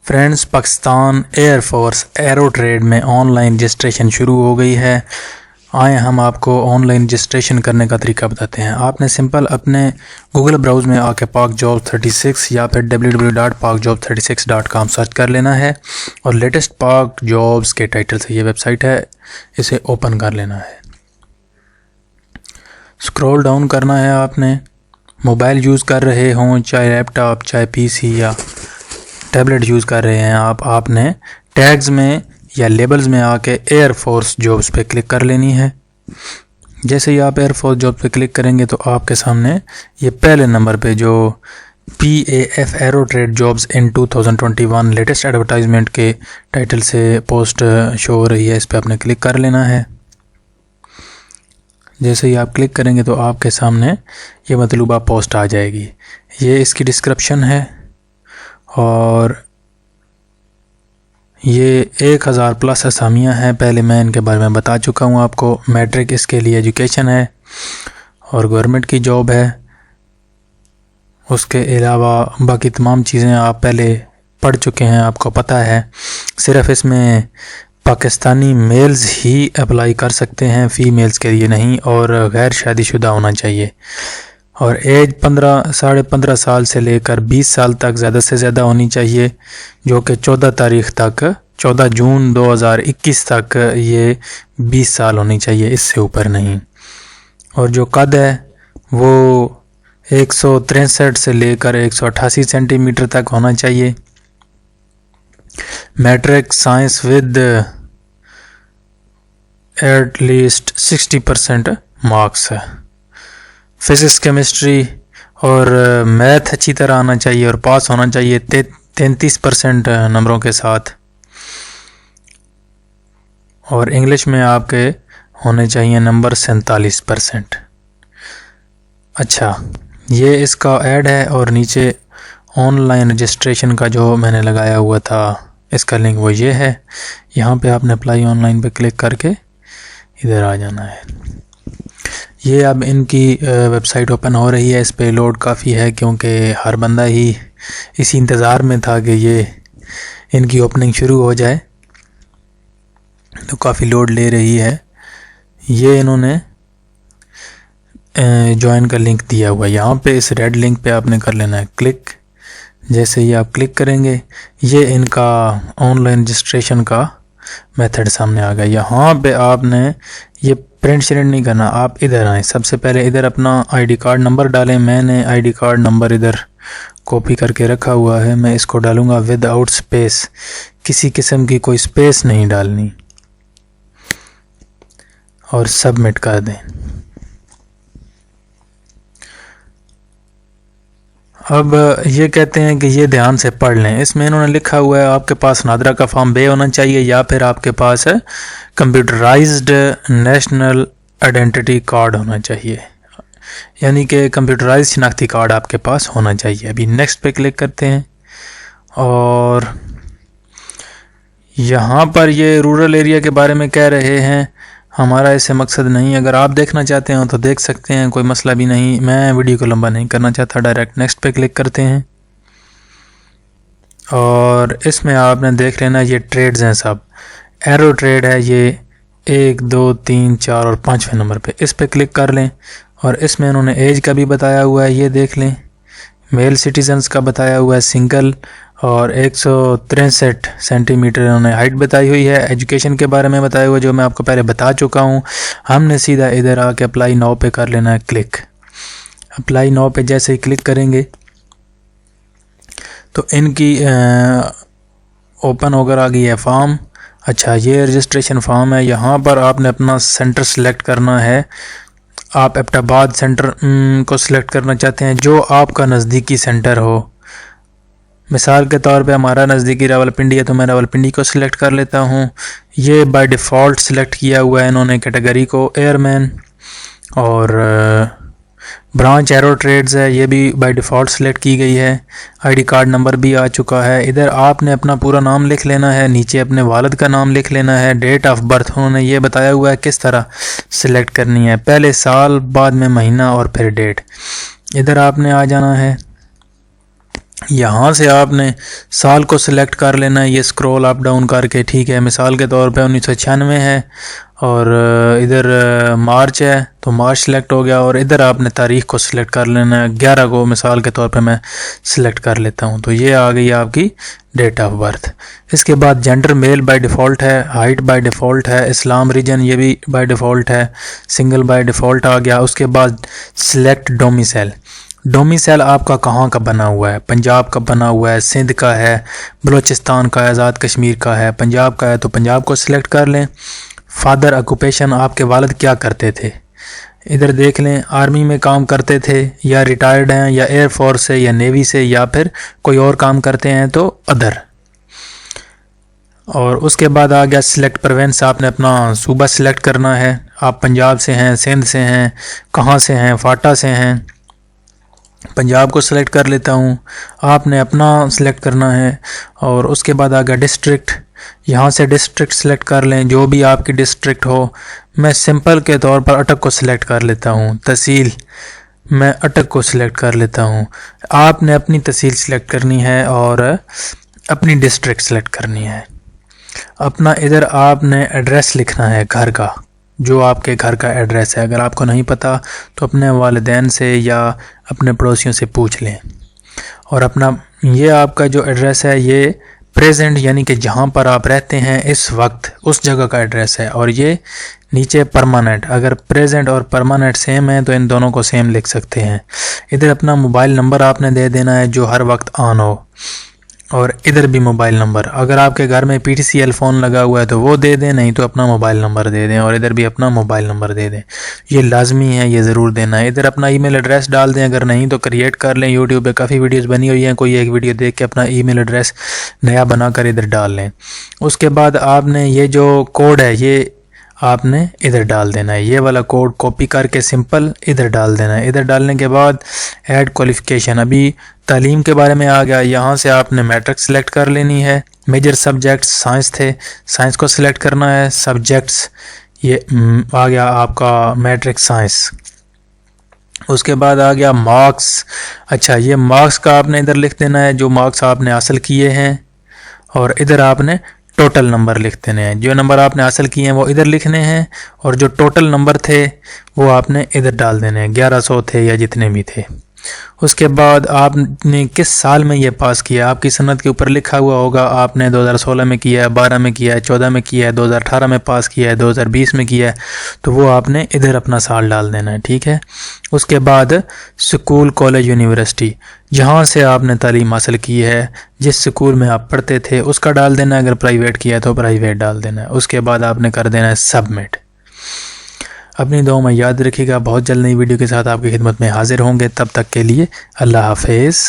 Friends, Pakistan air force arrow trade में online registration शुरू हो गई है। आए हम आपको ऑनलाइन रजिस्ट्रेशन करने का तरीका बताते हैं। आपने सिंपल अपने गूगल ब्राउज़ में आके पाक जॉब 36 या फिर www.pakjob36.com सर्च कर लेना है और लेटेस्ट पाक जॉब्स के टाइटल से ये वेबसाइट है, इसे ओपन कर लेना है। स्क्रॉल डाउन करना है। आपने मोबाइल यूज़ कर रहे हों, चाहे लैपटॉप, चाहे पीसी या टैबलेट यूज़ कर रहे हैं आपने टैग्स में या लेबल्स में आके एयरफोर्स जॉब्स पे क्लिक कर लेनी है। जैसे ही आप एयरफोर्स जॉब्स पे क्लिक करेंगे तो आपके सामने ये पहले नंबर पे जो PAF arrow trade jobs in 2021 latest advertisement के टाइटल से पोस्ट शो हो रही है, इस पर आपने क्लिक कर लेना है। जैसे ही आप क्लिक करेंगे तो आपके सामने ये मतलूबा पोस्ट आ जाएगी। ये इसकी डिस्क्रिप्शन है और ये 1000 प्लस असामियाँ हैं। पहले मैं इनके बारे में बता चुका हूँ आपको। मैट्रिक इसके लिए एजुकेशन है और गवर्नमेंट की जॉब है। उसके अलावा बाकी तमाम चीज़ें आप पहले पढ़ चुके हैं, आपको पता है। सिर्फ इसमें पाकिस्तानी मेल्स ही अप्लाई कर सकते हैं, फ़ीमेल्स के लिए नहीं, और गैर शादीशुदा होना चाहिए और एज 15 साल से लेकर 20 साल तक ज़्यादा से ज़्यादा होनी चाहिए, जो कि 14 जून 2021 तक ये 20 साल होनी चाहिए, इससे ऊपर नहीं। और जो कद है वो 163 से लेकर 188 सेंटीमीटर तक होना चाहिए। Matric science with at least 60% marks है। फिज़िक्स, केमिस्ट्री और मैथ अच्छी तरह आना चाहिए और पास होना चाहिए 33% नंबरों के साथ। और इंग्लिश में आपके होने चाहिए नंबर 47%। अच्छा, ये इसका ऐड है और नीचे ऑनलाइन रजिस्ट्रेशन का जो मैंने लगाया हुआ था इसका लिंक वो ये है। यहाँ पे आपने अप्लाई ऑनलाइन पे क्लिक करके इधर आ जाना है। ये अब इनकी वेबसाइट ओपन हो रही है। इस पे लोड काफ़ी है क्योंकि हर बंदा ही इसी इंतज़ार में था कि ये इनकी ओपनिंग शुरू हो जाए, तो काफ़ी लोड ले रही है। ये इन्होंने ज्वाइन का लिंक दिया हुआ है। यहाँ पे इस रेड लिंक पे आपने कर लेना है क्लिक। जैसे ही आप क्लिक करेंगे ये इनका ऑनलाइन रजिस्ट्रेशन का मेथड सामने आ गया। यहाँ पे आपने ये प्रिंट श्रिंट नहीं करना, आप इधर आएँ। सबसे पहले इधर अपना आईडी कार्ड नंबर डालें। मैंने आईडी कार्ड नंबर इधर कॉपी करके रखा हुआ है, मैं इसको डालूंगा विदाउट स्पेस, किसी किस्म की कोई स्पेस नहीं डालनी, और सबमिट कर दें। अब ये कहते हैं कि ये ध्यान से पढ़ लें। इसमें इन्होंने लिखा हुआ है आपके पास नादरा का फॉर्म बे होना चाहिए या फिर आपके पास है कंप्यूटराइज्ड नेशनल आइडेंटिटी कार्ड होना चाहिए, यानी कि कंप्यूटराइज्ड शिनाख्ती कार्ड आपके पास होना चाहिए। अभी नेक्स्ट पे क्लिक करते हैं और यहाँ पर ये रूरल एरिया के बारे में कह रहे हैं। हमारा इससे मकसद नहीं, अगर आप देखना चाहते हो तो देख सकते हैं, कोई मसला भी नहीं। मैं वीडियो को लंबा नहीं करना चाहता, डायरेक्ट नेक्स्ट पे क्लिक करते हैं और इसमें आपने देख लेना ये ट्रेड्स हैं, सब एरो ट्रेड है। ये 1, 2, 3, 4 और 5वें नंबर पे इस पे क्लिक कर लें और इसमें उन्होंने एज का भी बताया हुआ है, ये देख लें। मेल सिटीजन्स का बताया हुआ है सिंगल, और 163 सेंटीमीटर इन्होंने हाइट बताई हुई है। एजुकेशन के बारे में बताया हुआ जो मैं आपको पहले बता चुका हूँ। हमने सीधा इधर आके अप्लाई नाउ पे कर लेना है क्लिक। अप्लाई नाउ पे जैसे ही क्लिक करेंगे तो इनकी ओपन होकर आ गई है फॉर्म। अच्छा, ये रजिस्ट्रेशन फॉर्म है। यहाँ पर आपने अपना सेंटर सेलेक्ट करना है। आप एबटाबाद सेंटर को सिलेक्ट करना चाहते हैं, जो आपका नज़दीकी सेंटर हो। मिसाल के तौर पे हमारा नज़दीकी रावलपिंडी है तो मैं रावलपिंडी को सिलेक्ट कर लेता हूँ। ये बाय डिफ़ॉल्ट सिलेक्ट किया हुआ है इन्होंने कैटेगरी को एयरमैन, और ब्रांच एरो ट्रेड्स है, ये भी बाय डिफ़ॉल्ट सिलेक्ट की गई है। आईडी कार्ड नंबर भी आ चुका है। इधर आपने अपना पूरा नाम लिख लेना है, नीचे अपने वालिद का नाम लिख लेना है। डेट ऑफ बर्थ उन्होंने ये बताया हुआ है किस तरह सिलेक्ट करनी है, पहले साल, बाद में महीना और फिर डेट। इधर आपने आ जाना है यहाँ से आपने साल को सिलेक्ट कर लेना है, ये स्क्रॉल अप डाउन करके, ठीक है। मिसाल के तौर पे 1996 है और इधर मार्च है तो मार्च सिलेक्ट हो गया, और इधर आपने तारीख को सिलेक्ट कर लेना है, 11 को मिसाल के तौर पे मैं सिलेक्ट कर लेता हूँ। तो ये आ गई आपकी डेट ऑफ बर्थ। इसके बाद जेंडर मेल बाय डिफ़ॉल्ट है, हाइट बाय डिफ़ॉल्ट है, इस्लाम रीजन ये भी बाय डिफ़ॉल्ट है, सिंगल बाय डिफ़ॉल्ट आ गया। उसके बाद सिलेक्ट डोमिसाइल, डोमिसाइल आपका कहाँ का बना हुआ है, पंजाब का बना हुआ है, सिंध का है, बलूचिस्तान का है, आज़ाद कश्मीर का है, पंजाब का है तो पंजाब को सिलेक्ट कर लें। फादर ऑक्यूपेशन, आपके वालिद क्या करते थे, इधर देख लें, आर्मी में काम करते थे या रिटायर्ड हैं या एयर फोर्स से या नेवी से या फिर कोई और काम करते हैं तो अदर। और उसके बाद आ गया सिलेक्ट प्रोविंस, आपने अपना सूबा सिलेक्ट करना है, आप पंजाब से हैं, सिंध से हैं, कहाँ से हैं, फाटा से हैं, पंजाब को सिलेक्ट कर लेता हूँ, आपने अपना सिलेक्ट करना है। और उसके बाद आ गया डिस्ट्रिक्ट, यहाँ से डिस्ट्रिक्ट सिलेक्ट कर लें जो भी आपकी डिस्ट्रिक्ट हो। मैं सिंपल के तौर पर अटक को सिलेक्ट कर लेता हूँ, तहसील मैं अटक को सिलेक्ट कर लेता हूँ। आपने अपनी तहसील सिलेक्ट करनी है और अपनी डिस्ट्रिक्ट सिलेक्ट करनी है। अपना इधर आपने एड्रेस लिखना है घर का, जो आपके घर का एड्रेस है। अगर आपको नहीं पता तो अपने वालिदैन से या अपने पड़ोसियों से पूछ लें। और अपना ये आपका जो एड्रेस है ये प्रेजेंट यानी कि जहाँ पर आप रहते हैं इस वक्त उस जगह का एड्रेस है, और ये नीचे परमानेंट। अगर प्रेजेंट और परमानेंट सेम है तो इन दोनों को सेम लिख सकते हैं। इधर अपना मोबाइल नंबर आपने दे देना है जो हर वक्त ऑन हो, और इधर भी मोबाइल नंबर, अगर आपके घर में PTCL फ़ोन लगा हुआ है तो वो दे दें, नहीं तो अपना मोबाइल नंबर दे दें, और इधर भी अपना मोबाइल नंबर दे दें। ये लाजमी है, ये ज़रूर देना है। इधर अपना ईमेल एड्रेस डाल दें, अगर नहीं तो क्रिएट कर लें। यूट्यूब पे काफ़ी वीडियोस बनी हुई हैं, कोई एक वीडियो देख के अपना ईमेल एड्रेस नया बनाकर इधर डाल लें। उसके बाद आपने ये जो कोड है ये आपने इधर डाल देना है, ये वाला कोड कॉपी करके सिंपल इधर डाल देना है। इधर डालने के बाद ऐड क्वालिफ़िकेशन, अभी तालीम के बारे में आ गया, यहाँ से आपने मैट्रिक सेलेक्ट कर लेनी है। मेजर सब्जेक्ट्स साइंस थे, साइंस को सिलेक्ट करना है। सब्जेक्ट्स ये आ गया आपका मैट्रिक साइंस। उसके बाद आ गया मार्क्स, अच्छा ये मार्क्स का आपने इधर लिख देना है जो मार्क्स आपने हासिल किए हैं, और इधर आपने टोटल नंबर लिख देने हैं। जो नंबर आपने हासिल किए हैं वो इधर लिखने हैं, और जो टोटल नंबर थे वो आपने इधर डाल देने हैं, 1100 थे या जितने भी थे। उसके बाद आपने किस साल में ये पास किया, आपकी सनद के ऊपर लिखा हुआ होगा, आपने 2016 में किया है, 12 में किया है, 14 में किया है, 2018 में पास किया है, 2020 में किया है, तो वो आपने इधर अपना साल डाल देना है, ठीक है। उसके बाद स्कूल, कॉलेज, यूनिवर्सिटी, जहाँ से आपने तालीम हासिल की है, जिस स्कूल में आप पढ़ते थे उसका डाल देना है, अगर प्राइवेट किया है तो प्राइवेट डाल देना है। उसके बाद आपने कर देना है सबमिट। अपनी दुआ में याद रखिएगा, बहुत जल्द नई वीडियो के साथ आपकी खिदमत में हाजिर होंगे। तब तक के लिए अल्लाह हाफिज़।